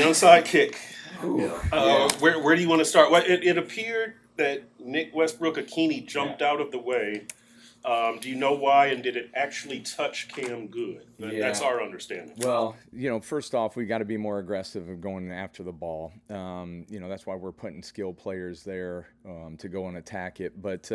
onside kick. Yeah. Where do you want to start? Well, it appeared that Nick Westbrook-Akini jumped out of the way. Do you know why, and did it actually touch Cam Good? That's our understanding. Well, first off, we got to be more aggressive of going after the ball. That's why we're putting skilled players there to go and attack it. But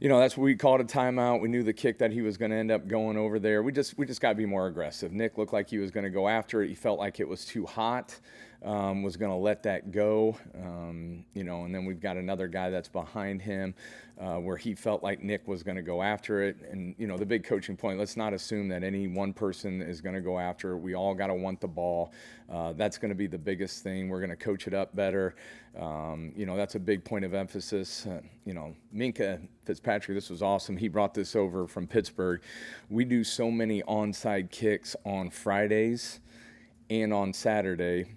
that's what we called a timeout. We knew the kick that he was going to end up going over there. We just got to be more aggressive. Nick looked like he was going to go after it. He felt like it was too hot. Was going to let that go, and then we've got another guy that's behind him where he felt like Nick was going to go after it. And, the big coaching point, let's not assume that any one person is going to go after it. We all got to want the ball. That's going to be the biggest thing. We're going to coach it up better. That's a big point of emphasis. Minka Fitzpatrick, this was awesome. He brought this over from Pittsburgh. We do so many onside kicks on Fridays and on Saturday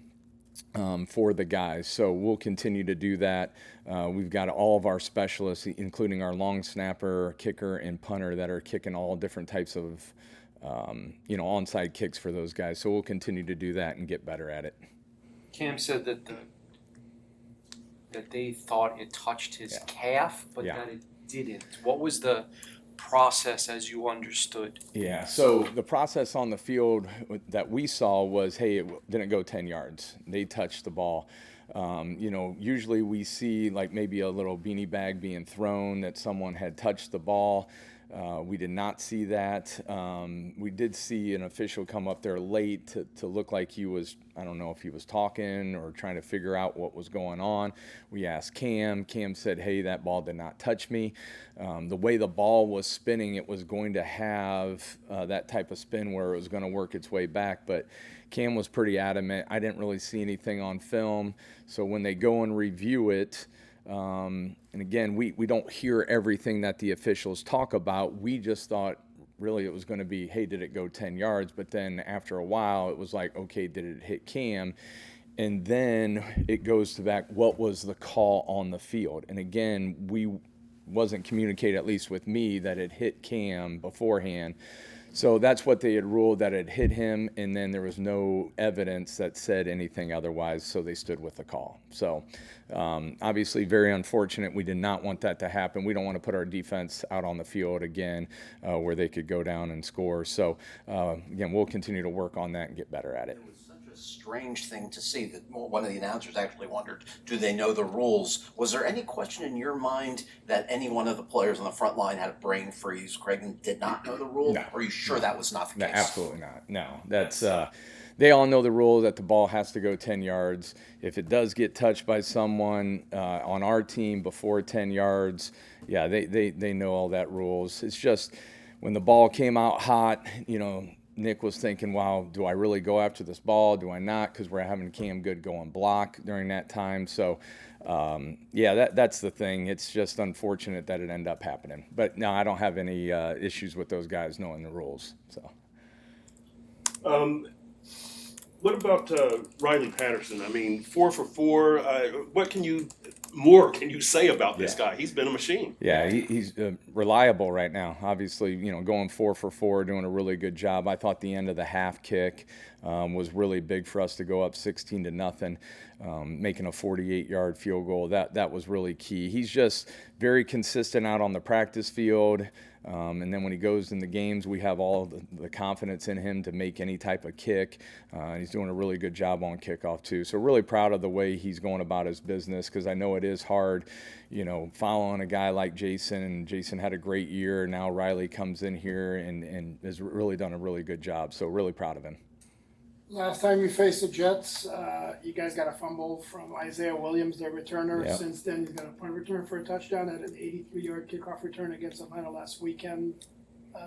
for the guys. So we'll continue to do that. We've got all of our specialists, including our long snapper, kicker, and punter that are kicking all different types of, onside kicks for those guys. So we'll continue to do that and get better at it. Cam said that they thought it touched his calf, but that it didn't. What was the process as you understood? Yeah, so the process on the field that we saw was, hey, it didn't go 10 yards. They touched the ball. Usually we see like maybe a little beanie bag being thrown that someone had touched the ball. We did not see that. We did see an official come up there late to look like he was, I don't know if he was talking or trying to figure out what was going on. We asked Cam. Cam said, hey, that ball did not touch me. The way the ball was spinning, it was going to have that type of spin where it was going to work its way back. But Cam was pretty adamant. I didn't really see anything on film. So when they go and review it, and again, we don't hear everything that the officials talk about. We just thought really it was going to be, hey, did it go 10 yards? But then after a while, it was like, okay, did it hit Cam? And then it goes to back, what was the call on the field? And again, we wasn't communicated, at least with me, that it hit Cam beforehand. So that's what they had ruled, that it hit him, and then there was no evidence that said anything otherwise, so they stood with the call. So obviously very unfortunate. We did not want that to happen. We don't want to put our defense out on the field again where they could go down and score. So again, we'll continue to work on that and get better at it. A strange thing to see that one of the announcers actually wondered, do they know the rules? Was there any question in your mind that any one of the players on the front line had a brain freeze, Craig, and did not know the rule? No. Or are you sure that was not the case? No, absolutely not. No, that's they all know the rule that the ball has to go 10 yards. If it does get touched by someone on our team before 10 yards, yeah, they know all that rules. It's just when the ball came out hot, Nick was thinking, wow, do I really go after this ball? Do I not? Because we're having Cam Good go on block during that time. So, that's the thing. It's just unfortunate that it ended up happening. But, no, I don't have any issues with those guys knowing the rules. So. What about Riley Patterson? I mean, 4 for 4. What can you say about this guy? He's been a machine. Yeah, he's reliable right now. Obviously, going 4 for 4, doing a really good job. I thought the end of the half kick was really big for us to go up 16-0, making a 48-yard field goal. That was really key. He's just very consistent out on the practice field. And then when he goes in the games, we have all the confidence in him to make any type of kick. He's doing a really good job on kickoff, too. So really proud of the way he's going about his business, because I know it is hard, following a guy like Jason. And Jason had a great year. Now Riley comes in here and has really done a really good job. So really proud of him. Last time you faced the Jets, you guys got a fumble from Isaiah Williams, their returner. Yep. Since then, he's got a punt return for a touchdown and an 83-yard kickoff return against Atlanta last weekend.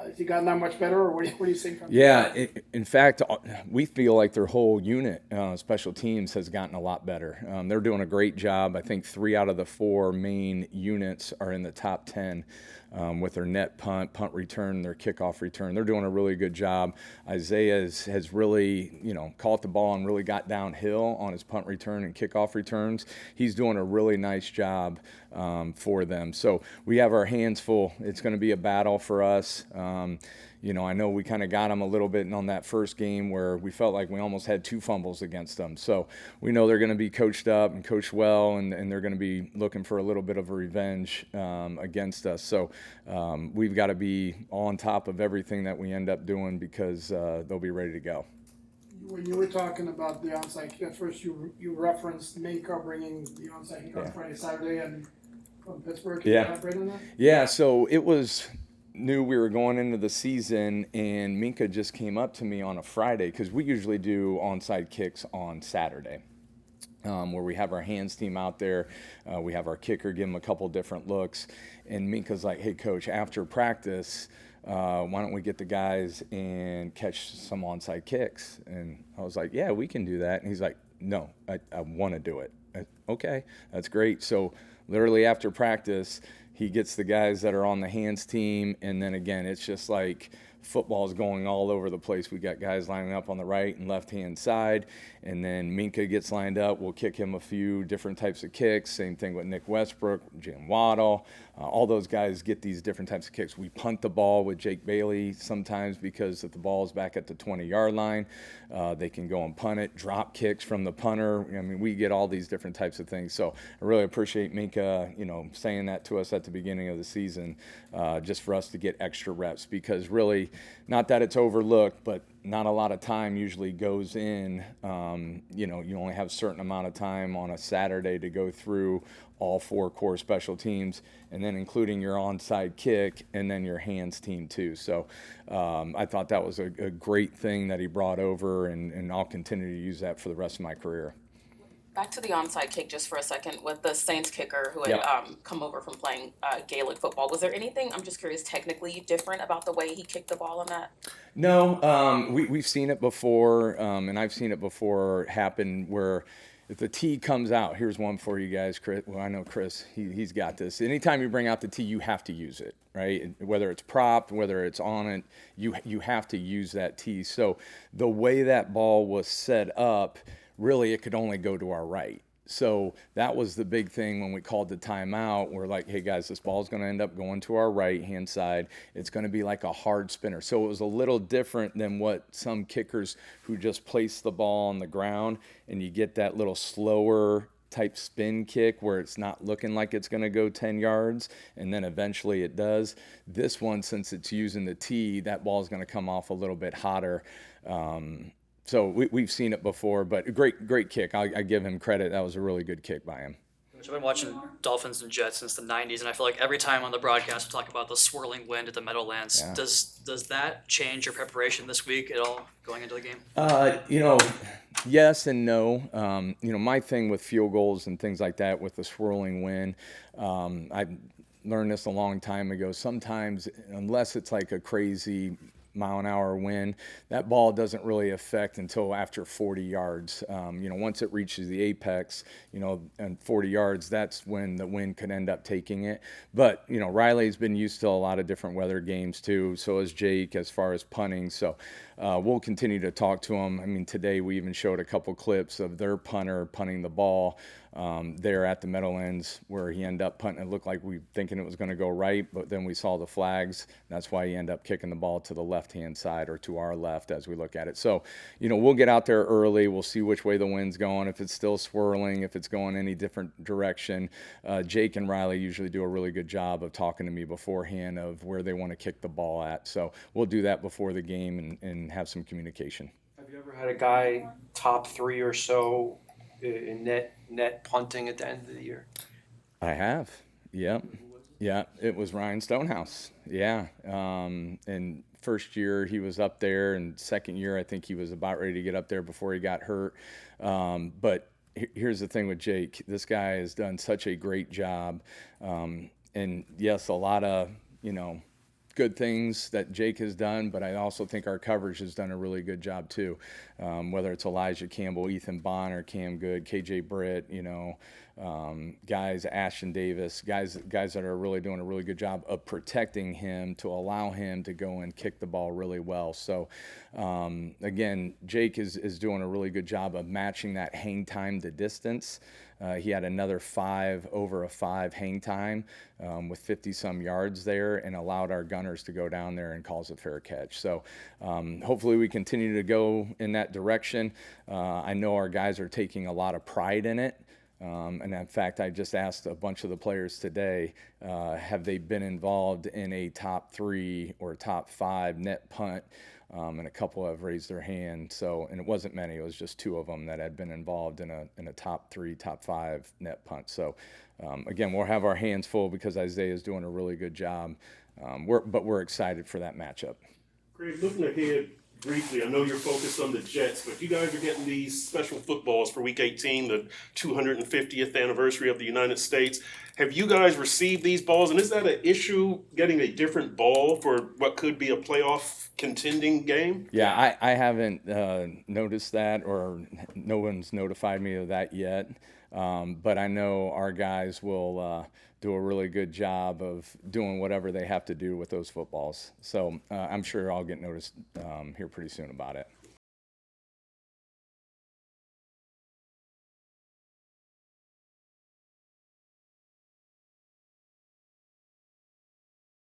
Has he gotten that much better, or what do you think from him? Yeah, in fact, we feel like their whole unit, special teams, has gotten a lot better. They're doing a great job. I think 3 out of the 4 main units are in the top 10 with their net punt return, their kickoff return. They're doing a really good job. Isaiah has really, caught the ball and really got downhill on his punt return and kickoff returns. He's doing a really nice job for them. So we have our hands full. It's going to be a battle for us. I know we kind of got them a little bit on that first game where we felt like we almost had 2 fumbles against them. So we know they're going to be coached up and coached well, and they're going to be looking for a little bit of a revenge against us. So we've got to be on top of everything that we end up doing because they'll be ready to go. When you were talking about the onside kick, at first you referenced Minka bringing the onside kick on Friday, Saturday, and from Pittsburgh. Can you elaborate on that? Yeah, so it was knew we were going into the season, and Minka just came up to me on a Friday because we usually do onside kicks on Saturday. Where we have our hands team out there, we have our kicker give him a couple different looks, and Minka's like, "Hey, coach, after practice, why don't we get the guys and catch some onside kicks?" And I was like, "Yeah, we can do that." And he's like, "No, I want to do it." Okay, that's great. So literally after practice, he gets the guys that are on the hands team, and then again, it's just like football's going all over the place. We got guys lining up on the right and left-hand side, and then Minka gets lined up. We'll kick him a few different types of kicks. Same thing with Nick Westbrook, Jim Waddle. All those guys get these different types of kicks. We punt the ball with Jake Bailey sometimes because if the ball's back at the 20-yard line, they can go and punt it. Drop kicks from the punter. I mean, we get all these different types of things. So I really appreciate Minka, saying that to us at the beginning of the season, just for us to get extra reps because really, not that it's overlooked, but not a lot of time usually goes in. You only have a certain amount of time on a Saturday to go through all 4 core special teams, and then including your onside kick and then your hands team too. So I thought that was a great thing that he brought over, and I'll continue to use that for the rest of my career. Back to the onside kick just for a second with the Saints kicker who had come over from playing Gaelic football. Was there anything, I'm just curious, technically different about the way he kicked the ball on that? No, we've seen it before, and I've seen it before happen where if the tee comes out, here's one for you guys, Chris. Well, I know Chris, he's got this. Anytime you bring out the tee, you have to use it, right? Whether it's propped, whether it's on it, you have to use that tee. So the way that ball was set up, really it could only go to our right. So that was the big thing when we called the timeout. We're like, hey guys, this ball's going to end up going to our right hand side. It's going to be like a hard spinner. So it was a little different than what some kickers who just place the ball on the ground and you get that little slower type spin kick where it's not looking like it's going to go 10 yards and then eventually it does. This one, since it's using the tee, that ball's going to come off a little bit hotter. So we've seen it before, but a great kick. I give him credit. That was a really good kick by him. I've been watching Dolphins and Jets since the 90s, and I feel like every time on the broadcast we talk about the swirling wind at the Meadowlands. Yeah. Does that change your preparation this week at all going into the game? Yes and no. My thing with field goals and things like that with the swirling wind, I learned this a long time ago. Sometimes, unless it's like a crazy mile-an-hour wind, that ball doesn't really affect until after 40 yards. Once it reaches the apex, and 40 yards, that's when the wind could end up taking it. But, Riley's been used to a lot of different weather games too, so is Jake as far as punting. So we'll continue to talk to him. I mean, today we even showed a couple clips of their punter punting the ball there at the Meadowlands where he ended up punting. It looked like we thinking it was going to go right, but then we saw the flags. That's why he ended up kicking the ball to the left-hand side or to our left as we look at it. So, we'll get out there early. We'll see which way the wind's going, if it's still swirling, if it's going any different direction. Jake and Riley usually do a really good job of talking to me beforehand of where they want to kick the ball at. So we'll do that before the game and have some communication. Have you ever had a guy top 3 or so in net punting at the end of the year? I have. Yep. Yeah, it was Ryan Stonehouse. Yeah. And first year he was up there, and second year I think he was about ready to get up there before he got hurt. But here's the thing with Jake. This guy has done such a great job. And yes, a lot of, good things that Jake has done, but I also think our coverage has done a really good job too. whether it's Elijah Campbell, Ethan Bonner, Cam Good, KJ Britt, guys, Ashton Davis, guys that are really doing a really good job of protecting him to allow him to go and kick the ball really well. So again, Jake is doing a really good job of matching that hang time to distance. He had another 5 over a 5 hang time with 50-some yards there, and allowed our gunners to go down there and calls a fair catch. So hopefully we continue to go in that direction. I know our guys are taking a lot of pride in it. And in fact, I just asked a bunch of the players today, have they been involved in a top 3 or top 5 net punt? And a couple have raised their hand. So, and it wasn't many; it was just 2 of them that had been involved in a top 3, top 5 net punt. So, again, we'll have our hands full because Isaiah is doing a really good job. But we're excited for that matchup. Greg, looking ahead briefly, I know you're focused on the Jets, but you guys are getting these special footballs for Week 18, the 250th anniversary of the United States. Have you guys received these balls, and is that an issue, getting a different ball for what could be a playoff contending game? Yeah, I haven't noticed that, or no one's notified me of that yet. But I know our guys will do a really good job of doing whatever they have to do with those footballs. So I'm sure I'll get noticed here pretty soon about it.